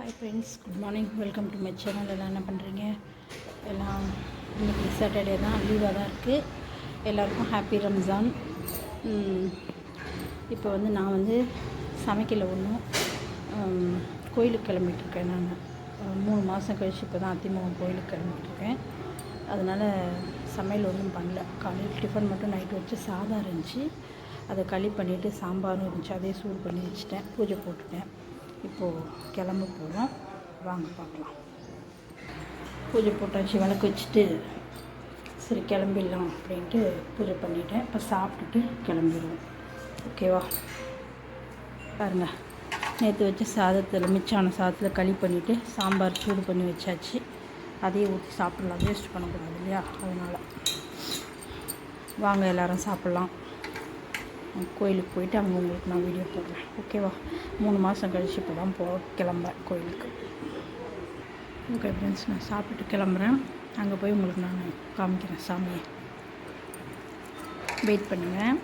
Hi friends, good morning. Welcome to my channel. எல்லாம் என்ன பண்ணுறீங்க? எல்லாம் இன்றைக்கி சாட்டர்டே தான், லீவாக தான் இருக்குது. எல்லாருக்கும் ஹாப்பி ரம்ஜான். இப்போ நான் சமைக்கல ஒன்றும், கோயிலுக்கு கிளம்பிட்டுருக்கேன். நான் 3 மாதம் கழிச்சு இப்போ தான் அதிமுகம் கோயிலுக்கு கிளம்பிட்டுருக்கேன். அதனால் சமையல் ஒன்றும் பண்ணல. காலையில் டிஃபன் மட்டும் நைட்டு வச்சு சாதம் இருந்துச்சு, அதை களி பண்ணிவிட்டு சாம்பாரும் இருந்துச்சு, அதே சூடு பண்ணி வச்சுட்டேன், பூஜை போட்டுட்டேன். இப்போது கிளம்ப போகிறோம், வாங்க பார்க்கலாம். பூஜை போட்டாச்சு, விளக்கு வச்சுட்டு சரி கிளம்பிடலாம் அப்படின்ட்டு பூஜை பண்ணிவிட்டேன். இப்போ சாப்பிட்டுட்டு கிளம்பிடுவோம், ஓகேவா? பாருங்கள், நேற்று வச்ச சாதத்தில் மிச்சான சாதத்தில் களி பண்ணிவிட்டு சாம்பார் சூடு பண்ணி வச்சாச்சு. அதையே ஊற்றி சாப்பிட்லாம், வேஸ்ட் பண்ணக்கூடாது இல்லையா? அதனால் வாங்க எல்லோரும் சாப்பிட்லாம். கோயிலுக்கு போயிட்டு அங்கே உங்களுக்கு நான் வீடியோ போடுறேன், ஓகேவா? 3 மாதம் கழிச்சு இப்போ தான் கிளம்புறேன் கோயிலுக்கு. ஓகே ஃப்ரெண்ட்ஸ், நான் சாப்பிட்டு கிளம்புறேன். அங்கே போய் உங்களுக்கு நான் காமிக்கிறேன் சாமியை. வெயிட் பண்ணுங்கள்.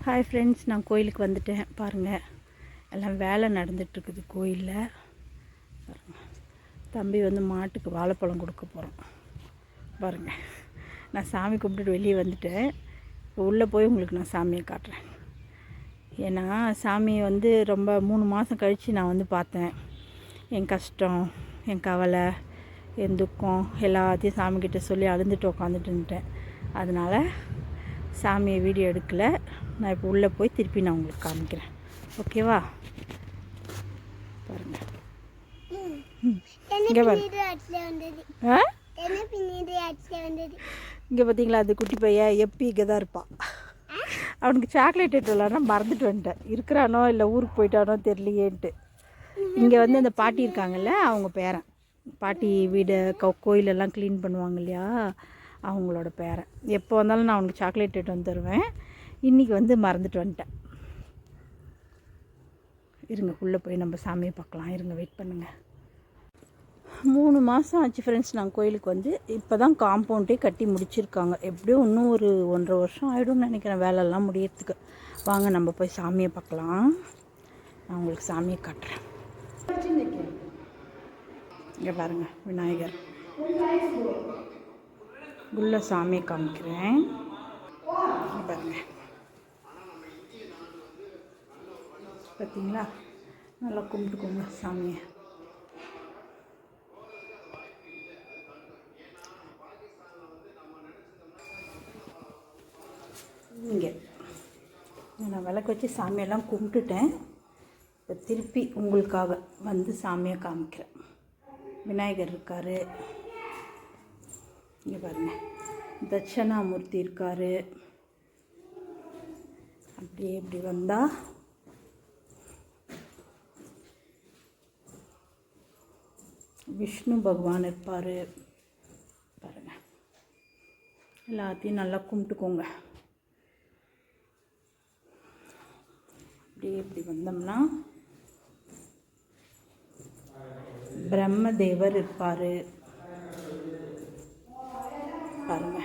ஹாய் ஃப்ரெண்ட்ஸ், நான் கோயிலுக்கு வந்துட்டேன். பாருங்கள், எல்லாம் வேலை நடந்துகிட்ருக்குது கோயிலில். தம்பி மாட்டுக்கு வாழைப்பழம் கொடுக்க போகிறோம். பாருங்கள், நான் சாமி கும்பிட்டுட்டு வெளியே வந்துட்டேன். இப்போ உள்ளே போய் உங்களுக்கு நான் சாமியை காட்டுறேன். ஏன்னா சாமியை ரொம்ப 3 மாதம் கழித்து நான் பார்த்தேன். என் கஷ்டம், என் கவலை, என் துக்கம் எல்லாத்தையும் சாமிக்கிட்ட சொல்லி அழுந்துட்டு உட்காந்துட்டு இருந்துட்டேன். அதனால் சாமியை வீடியோ எடுக்கலை. நான் இப்போ உள்ளே போய் திருப்பி நான் உங்களுக்கு காமிக்கிறேன், ஓகேவா? பாருங்கள், இங்கே பாருங்க. இங்கே பார்த்தீங்களா, அது குட்டி பையன் எப்பி இங்கே தான் இருப்பான். அவனுக்கு சாக்லேட் எடுத்துலான்னா மறந்துட்டு வந்துட்டேன். இருக்கிறானோ இல்லை ஊருக்கு போயிட்டானோ தெரியலையேன்ட்டு. இங்கே இந்த பாட்டி இருக்காங்கல்ல, அவங்க பேரன். பாட்டி வீடு கோயிலெல்லாம் க்ளீன் பண்ணுவாங்க இல்லையா, அவங்களோட பேரன். எப்போ வந்தாலும் நான் அவனுக்கு சாக்லேட் எடுத்து வந்து தருவேன். இன்றைக்கி மறந்துட்டு வந்துட்டேன். இருங்க, உள்ளே போய் நம்ம சாமியை பார்க்கலாம். இருங்க, வெயிட் பண்ணுங்கள். 3 மாதம் ஆச்சு ஃப்ரெண்ட்ஸ். நான் கோயிலுக்கு இப்போ தான் காம்பவுண்டே கட்டி முடிச்சிருக்காங்க. எப்படியும் இன்னும் ஒரு 1.5 வருஷம் ஆகிடும்னு நினைக்கிறேன் வேலையெல்லாம் முடியறதுக்கு. வாங்க நம்ம போய் சாமியை பார்க்கலாம். நான் உங்களுக்கு சாமியை காட்டுறேன். இங்கே பாருங்கள், விநாயகர். உள்ள சாமியை காமிக்கிறேன். பாருங்கள், பார்த்தீங்களா? நல்லா கும்பிட்டுக்கோங்க சாமியை. இங்கே நான் விளக்கு வச்சு சாமியெல்லாம் கும்பிட்டுட்டேன். இப்போ திருப்பி உங்களுக்காக சாமியை காமிக்கிறேன். விநாயகர் இருக்கார், இங்கே பாருங்கள். தட்சணாமூர்த்தி இருக்கார். அப்படியே இப்படி வந்தால் விஷ்ணு பகவான் இருப்பார். பாருங்கள், எல்லாத்தையும் நல்லா கும்பிட்டுக்கோங்க. அப்படியே இப்படி வந்தோம்னா பிரம்மதேவர் இருப்பார். பாருங்க,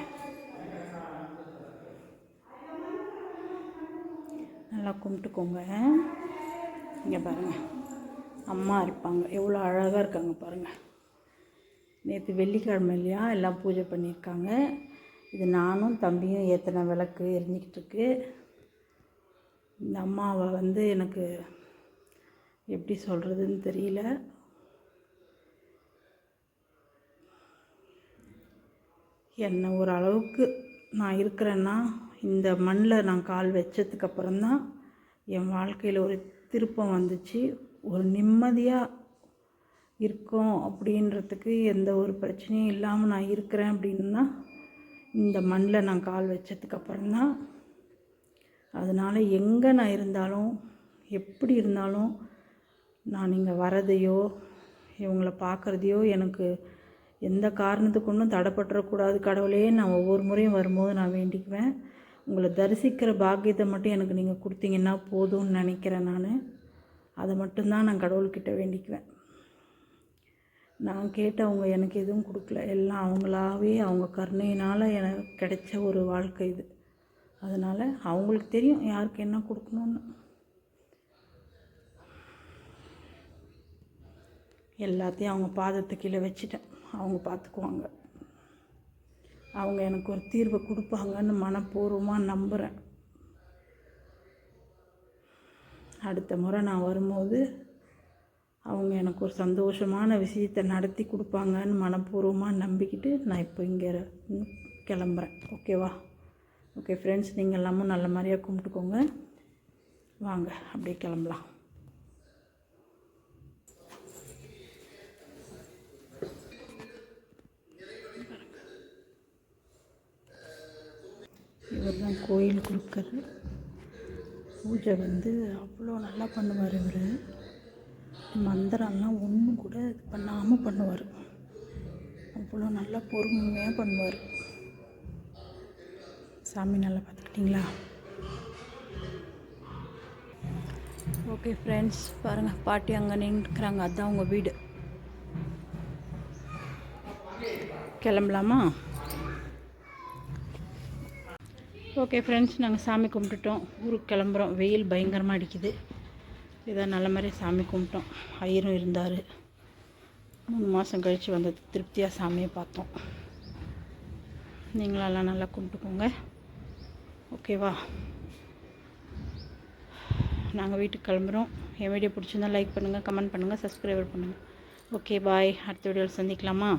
நல்லா கும்பிட்டுக்கோங்க. இங்கே பாருங்கள், அம்மா இருப்பாங்க. எவ்வளோ அழகாக இருக்காங்க பாருங்கள். நேற்று வெள்ளிக்கிழமை இல்லையா, எல்லாம் பூஜை பண்ணியிருக்காங்க. இது நானும் தம்பியும் ஏற்றின விளக்கு எரிஞ்சிக்கிட்டு இருக்கு. இந்த அம்மாவை எனக்கு எப்படி சொல்கிறதுன்னு தெரியல. என்ன ஓரளவுக்கு நான் இருக்கிறேன்னா, இந்த மண்ணில் நான் கால் வச்சதுக்கப்புறம்தான் என் வாழ்க்கையில் ஒரு திருப்பம் வந்துச்சு. ஒரு நிம்மதியாக இருக்கும் அப்படின்றதுக்கு எந்த ஒரு பிரச்சனையும் இல்லாமல் நான் இருக்கிறேன் அப்படின்னா இந்த மண்ணில் நான் கால் வச்சதுக்கப்புறம்தான். அதனால் எங்கே நான் இருந்தாலும், எப்படி இருந்தாலும், நான் இங்கே வரதையோ இவங்கள பார்க்குறதையோ எனக்கு எந்த காரணத்துக்கு ஒன்றும் தடைப்பட்டுறக்கூடாது கடவுளே. நான் ஒவ்வொரு முறையும் வரும்போது நான் வேண்டிக்குவேன், உங்களை தரிசிக்கிற பாக்கியத்தை மட்டும் எனக்கு நீங்கள் கொடுத்தீங்கன்னா போதும்னு நினைக்கிறேன். அதை மட்டும்தான் நான் கடவுள்கிட்ட வேண்டிக்குவேன். நான் கேட்டவங்க எனக்கு எதுவும் கொடுக்கல, எல்லாம் அவங்களாவே அவங்க கருணையினால் எனக்கு கிடைச்ச ஒரு வாழ்க்கை இது. அதனால் அவங்களுக்கு தெரியும் யாருக்கு என்ன கொடுக்கணுன்னு. எல்லாத்தையும் அவங்க பாதத்து கீழே வச்சுட்டேன். அவங்க பார்த்துக்குவாங்க. அவங்க எனக்கு ஒரு தீர்வை கொடுப்பாங்கன்னு மனப்பூர்வமாக நம்புகிறேன். அடுத்த முறை நான் வரும்போது அவங்க எனக்கு ஒரு சந்தோஷமான விஷயத்தை நடத்தி கொடுப்பாங்கன்னு மனப்பூர்வமாக நம்பிக்கிட்டு நான் இப்போ இங்கே கிளம்புறேன். ஓகேவா? ஓகே ஃப்ரெண்ட்ஸ், நீங்கள் எல்லாமும் நல்ல மாதிரியாக கும்பிட்டுக்கோங்க. வாங்க அப்படியே கிளம்பலாம். இவர் தான் கோயில் கொடுக்குறது. பூஜை அவ்வளோ நல்லா பண்ணுவார். இவர் மந்திரம்லாம் ஒன்றும் கூட இது பண்ணாமல் பண்ணுவார். அவ்வளோ நல்லா பொறுமையாக பண்ணுவார். சாமி நல்லா பார்த்துக்கிட்டிங்களா? ஓகே ஃப்ரெண்ட்ஸ், பாருங்கள், பாட்டி அங்கே நின்றுக்கிறாங்க. அதுதான் உங்கள் வீடு. கிளம்பலாமா? ஓகே ஃப்ரெண்ட்ஸ், நாங்கள் சாமி கும்பிட்டுட்டோம். ஊருக்கு கிளம்புறோம். வெயில் பயங்கரமாக அடிக்குது. இதான் நல்ல மாதிரி சாமி கும்பிட்டோம். ஐயரும் இருந்தார். 3 மாதம் கழித்து வந்து திருப்தியாக சாமியை பார்த்தோம். நீங்களெல்லாம் நல்லா கும்பிட்டுக்கோங்க. ஓகேவா? நாங்கள் வீட்டுக்கு கிளம்புறோம். என் வீடியோ பிடிச்சிருந்தா லைக் பண்ணுங்கள், கமெண்ட் பண்ணுங்கள், சப்ஸ்கிரைப் பண்ணுங்கள். Okay bye. அடுத்த வீடியோவில் சந்திக்கலாமா?